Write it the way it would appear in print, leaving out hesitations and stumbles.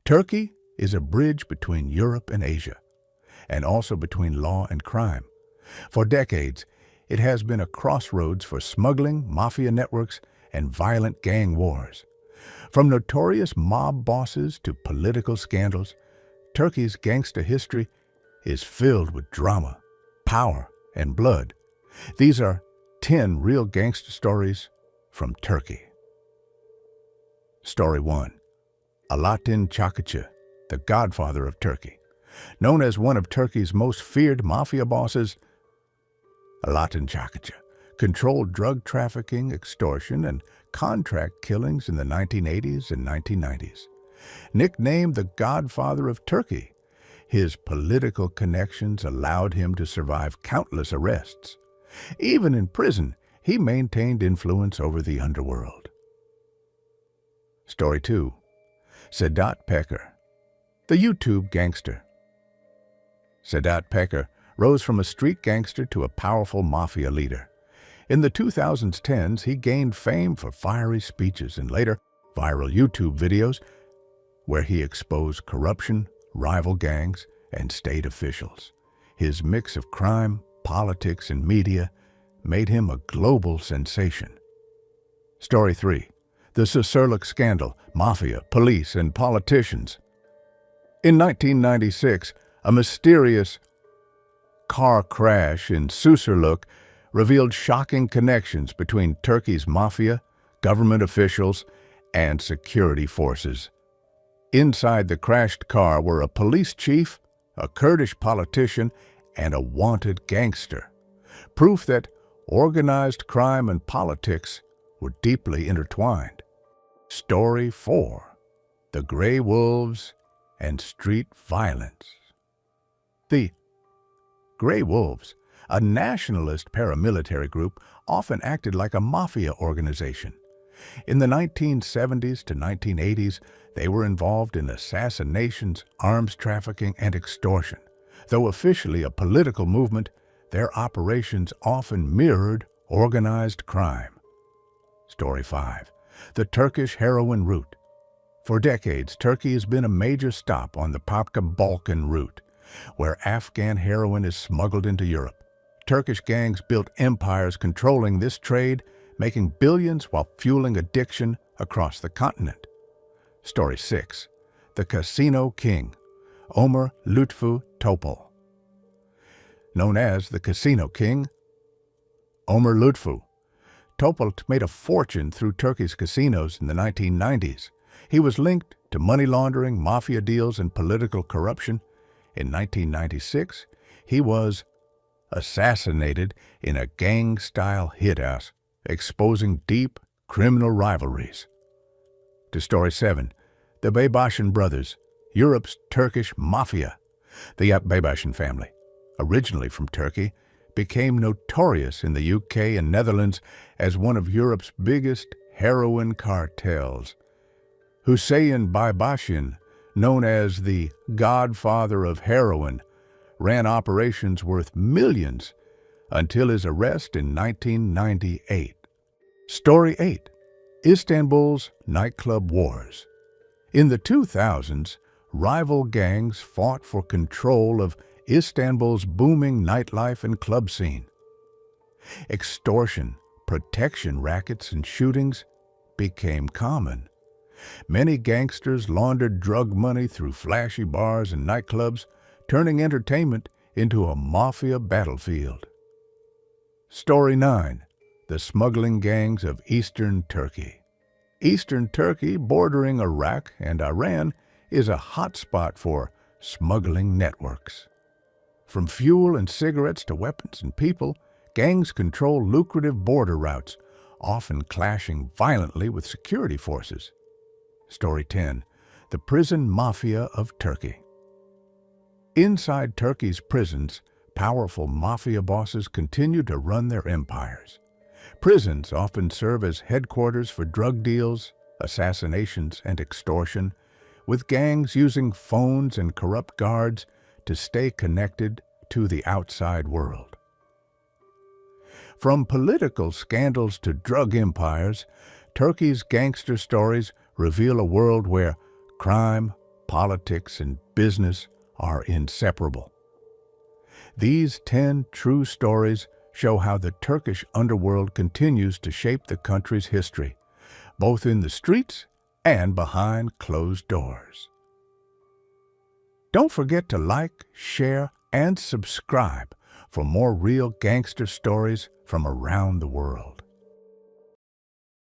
Turkey is a bridge between Europe and Asia, and also between law and crime. For decades, it has been a crossroads for smuggling, mafia networks, and violent gang wars. From notorious mob bosses to political scandals, Turkey's gangster history is filled with drama, power, and blood. These are 10 real gangster stories from Turkey. Story 1. Alaaddin Çakıcı, the godfather of Turkey. Known as one of Turkey's most feared mafia bosses, Alaaddin Çakıcı controlled drug trafficking, extortion, and contract killings in the 1980s and 1990s. Nicknamed the Godfather of Turkey, his political connections allowed him to survive countless arrests. Even in prison, he maintained influence over the underworld. Story 2. Sedat Peker, the YouTube gangster. Sedat Peker rose from a street gangster to a powerful mafia leader. In the 2010s, he gained fame for fiery speeches and later viral YouTube videos where he exposed corruption, rival gangs, and state officials. His mix of crime, politics, and media made him a global sensation. Story 3. The Susurluk Scandal, Mafia, Police, and Politicians. In 1996, a mysterious car crash in Susurluk revealed shocking connections between Turkey's mafia, government officials, and security forces. Inside the crashed car were a police chief, a Kurdish politician, and a wanted gangster. Proof that organized crime and politics were deeply intertwined. Story 4. The Grey Wolves and Street Violence. The Grey Wolves, a nationalist paramilitary group, often acted like a mafia organization. In the 1970s to 1980s, they were involved in assassinations, arms trafficking, and extortion. Though officially a political movement, their operations often mirrored organized crime. Story 5. The Turkish heroin route. For decades, Turkey has been a major stop on the Balkan route, where Afghan heroin is smuggled into Europe. Turkish gangs built empires controlling this trade, making billions while fueling addiction across the continent. Story 6. The Casino King, Ömer Lütfü Topal. Known as the Casino King, Ömer Lütfü Topal made a fortune through Turkey's casinos in the 1990s. He was linked to money laundering, mafia deals, and political corruption. In 1996, he was assassinated in a gang-style hit-house, exposing deep criminal rivalries. To Story 7. The Baybashian Brothers, Europe's Turkish Mafia. The Baybashian family, originally from Turkey, became notorious in the UK and Netherlands as one of Europe's biggest heroin cartels. Hüseyin Baybashian, known as the Godfather of Heroin, ran operations worth millions until his arrest in 1998. Story 8. Istanbul's Nightclub Wars. In the 2000s, rival gangs fought for control of Istanbul's booming nightlife and club scene. Extortion, protection rackets, and shootings became common. Many gangsters laundered drug money through flashy bars and nightclubs, turning entertainment into a mafia battlefield. Story 9. The Smuggling Gangs of Eastern Turkey. Eastern Turkey, bordering Iraq and Iran, is a hotspot for smuggling networks. From fuel and cigarettes to weapons and people, gangs control lucrative border routes, often clashing violently with security forces. Story 10. The Prison Mafia of Turkey. Inside Turkey's prisons, powerful mafia bosses continue to run their empires. Prisons often serve as headquarters for drug deals, assassinations, and extortion, with gangs using phones and corrupt guards to stay connected to the outside world. From political scandals to drug empires, Turkey's gangster stories reveal a world where crime, politics, and business are inseparable. These 10 true stories show how the Turkish underworld continues to shape the country's history, both in the streets and behind closed doors. Don't forget to like, share, and subscribe for more real gangster stories from around the world.